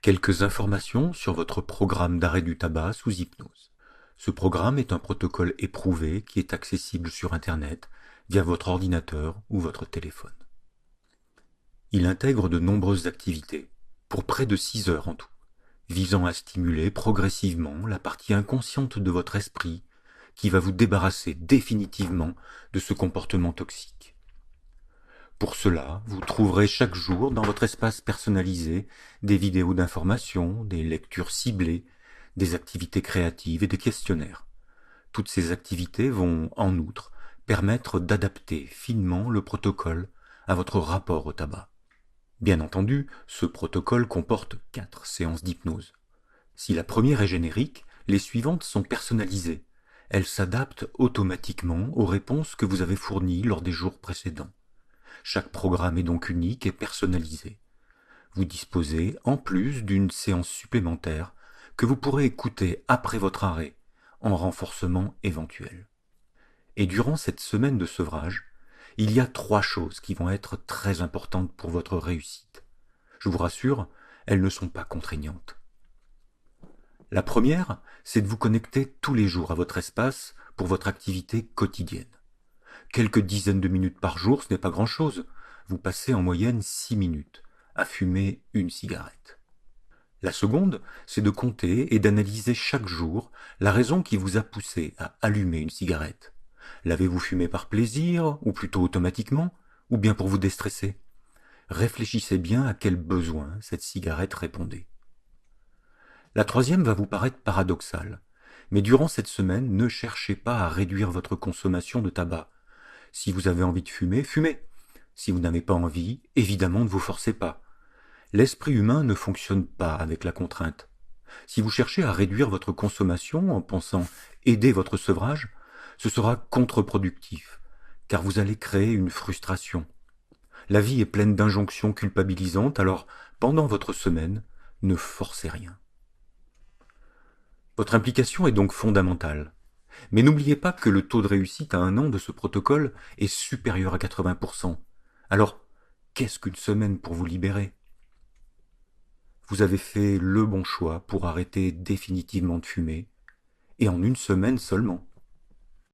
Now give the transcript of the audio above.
Quelques informations sur votre programme d'arrêt du tabac sous hypnose. Ce programme est un protocole éprouvé qui est accessible sur Internet via votre ordinateur ou votre téléphone. Il intègre de nombreuses activités, pour près de 6 heures en tout, visant à stimuler progressivement la partie inconsciente de votre esprit qui va vous débarrasser définitivement de ce comportement toxique. Pour cela, vous trouverez chaque jour dans votre espace personnalisé des vidéos d'information, des lectures ciblées, des activités créatives et des questionnaires. Toutes ces activités vont, en outre, permettre d'adapter finement le protocole à votre rapport au tabac. Bien entendu, ce protocole comporte 4 séances d'hypnose. Si la première est générique, les suivantes sont personnalisées. Elles s'adaptent automatiquement aux réponses que vous avez fournies lors des jours précédents. Chaque programme est donc unique et personnalisé. Vous disposez, en plus, d'une séance supplémentaire que vous pourrez écouter après votre arrêt, en renforcement éventuel. Et durant cette semaine de sevrage, il y a 3 choses qui vont être très importantes pour votre réussite. Je vous rassure, elles ne sont pas contraignantes. La première, c'est de vous connecter tous les jours à votre espace pour votre activité quotidienne. Quelques dizaines de minutes par jour, ce n'est pas grand-chose. Vous passez en moyenne 6 minutes à fumer une cigarette. La seconde, c'est de compter et d'analyser chaque jour la raison qui vous a poussé à allumer une cigarette. L'avez-vous fumé par plaisir, ou plutôt automatiquement, ou bien pour vous déstresser? Réfléchissez bien à quel besoin cette cigarette répondait. La troisième va vous paraître paradoxale, mais durant cette semaine, ne cherchez pas à réduire votre consommation de tabac. Si vous avez envie de fumer, fumez. Si vous n'avez pas envie, évidemment ne vous forcez pas. L'esprit humain ne fonctionne pas avec la contrainte. Si vous cherchez à réduire votre consommation en pensant aider votre sevrage, ce sera contre-productif, car vous allez créer une frustration. La vie est pleine d'injonctions culpabilisantes, alors pendant votre semaine, ne forcez rien. Votre implication est donc fondamentale. Mais n'oubliez pas que le taux de réussite à 1 an de ce protocole est supérieur à 80%. Alors, qu'est-ce qu'une semaine pour vous libérer? Vous avez fait le bon choix pour arrêter définitivement de fumer, et en 1 semaine seulement.